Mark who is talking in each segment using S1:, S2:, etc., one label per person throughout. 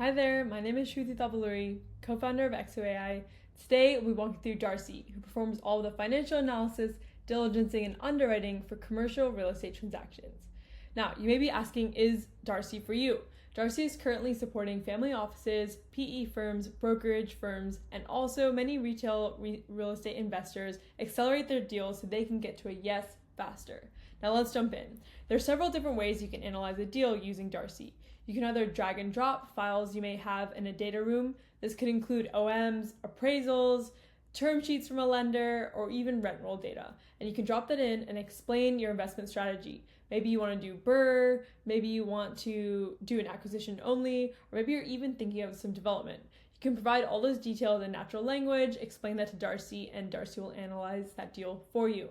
S1: Hi there, my name is Shruti Tavaluri, co-founder of XOAI. Today, we'll be walking through Darcy, who performs all the financial analysis, diligencing, and underwriting for commercial real estate transactions. Now, you may be asking, is Darcy for you? Darcy is currently supporting family offices, PE firms, brokerage firms, and also many retail real estate investors accelerate their deals so they can get to a yes faster. Now let's jump in. There are several different ways you can analyze a deal using Darcy. You can either drag and drop files you may have in a data room. This could include OMs, appraisals, term sheets from a lender, or even rent roll data. And you can drop that in and explain your investment strategy. Maybe you want to do BRRRR, maybe you want to do an acquisition only, or maybe you're even thinking of some development. You can provide all those details in natural language, explain that to Darcy, and Darcy will analyze that deal for you.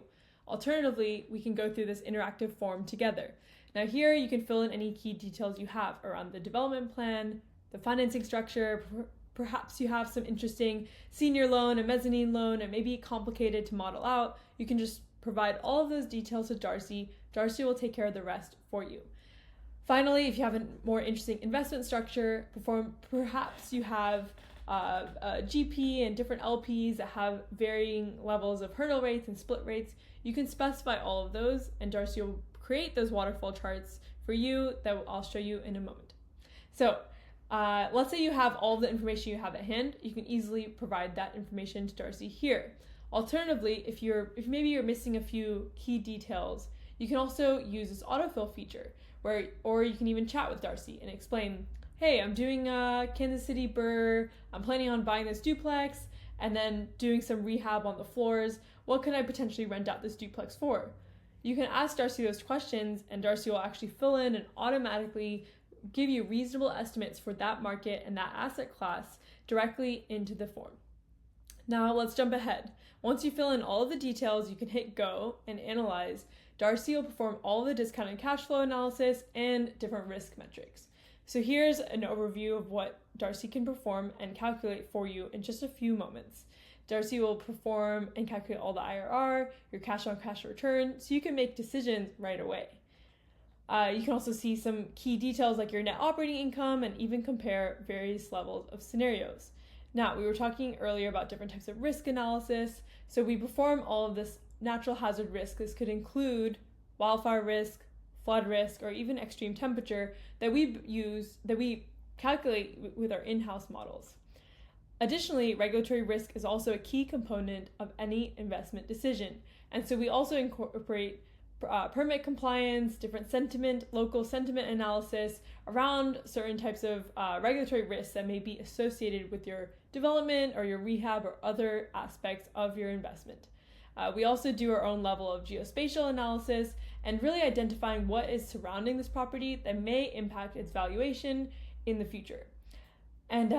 S1: Alternatively, we can go through this interactive form together. Now here you can fill in any key details you have around the development plan, the financing structure. Perhaps you have some interesting senior loan, a mezzanine loan, and maybe complicated to model out. You can just provide all of those details to Darcy. Darcy will take care of the rest for you. Finally, if you have a more interesting investment structure, perhaps you have a GP and different LPs that have varying levels of hurdle rates and split rates. You can specify all of those, and Darcy will create those waterfall charts for you that I'll show you in a moment. So let's say you have all the information you have at hand. You can easily provide that information to Darcy here. Alternatively, if maybe you're missing a few key details, you can also use this autofill feature or you can even chat with Darcy and explain, hey, I'm doing Kansas City BRRRR, I'm planning on buying this duplex and then doing some rehab on the floors. What could I potentially rent out this duplex for? You can ask Darcy those questions and Darcy will actually fill in and automatically give you reasonable estimates for that market and that asset class directly into the form. Now let's jump ahead. Once you fill in all of the details, you can hit go and analyze. Darcy will perform all of the discounted cash flow analysis and different risk metrics. So here's an overview of what Darcy can perform and calculate for you in just a few moments. Darcy will perform and calculate all the IRR, your cash on cash return, so you can make decisions right away. You can also see some key details like your net operating income and even compare various levels of scenarios. Now, we were talking earlier about different types of risk analysis. So we perform all of this natural hazard risk. This could include wildfire risk, flood risk, or even extreme temperature that we calculate with our in-house models. Additionally, regulatory risk is also a key component of any investment decision. And so we also incorporate permit compliance, local sentiment analysis around certain types of regulatory risks that may be associated with your development or your rehab or other aspects of your investment. We also do our own level of geospatial analysis and really identifying what is surrounding this property that may impact its valuation in the future. And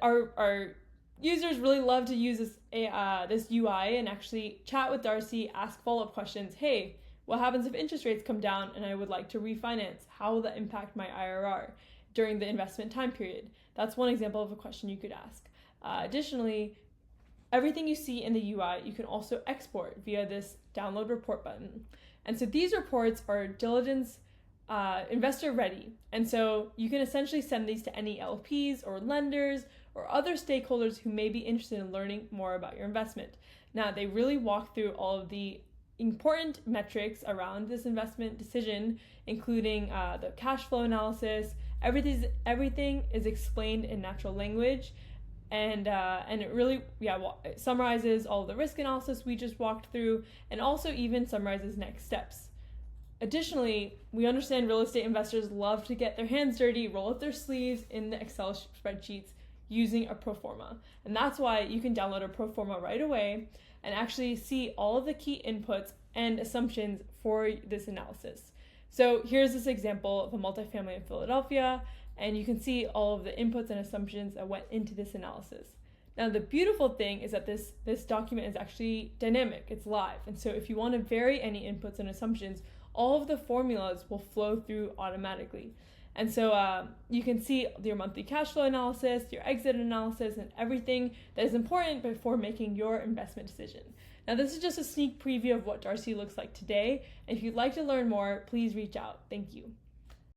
S1: our users really love to use this UI and actually chat with Darcy, ask follow-up questions. Hey, what happens if interest rates come down and I would like to refinance? How will that impact my IRR during the investment time period? That's one example of a question you could ask. Additionally, everything you see in the UI, you can also export via this download report button. And so these reports are diligence investor ready. And so you can essentially send these to any LPs or lenders or other stakeholders who may be interested in learning more about your investment. Now, they really walk through all of the important metrics around this investment decision, including the cash flow analysis. Everything is explained in natural language, and it really it summarizes all of the risk analysis we just walked through, and also even summarizes next steps. Additionally, we understand real estate investors love to get their hands dirty, roll up their sleeves in the Excel spreadsheets using a pro forma, and that's why you can download a pro forma right away and actually see all of the key inputs and assumptions for this analysis. So here's this example of a multifamily in Philadelphia, and you can see all of the inputs and assumptions that went into this analysis. Now, the beautiful thing is that this document is actually dynamic, it's live, and so if you want to vary any inputs and assumptions, all of the formulas will flow through automatically. And so you can see your monthly cash flow analysis, your exit analysis, and everything that is important before making your investment decision. Now, this is just a sneak preview of what Darcy looks like today. And if you'd like to learn more, please reach out. Thank you.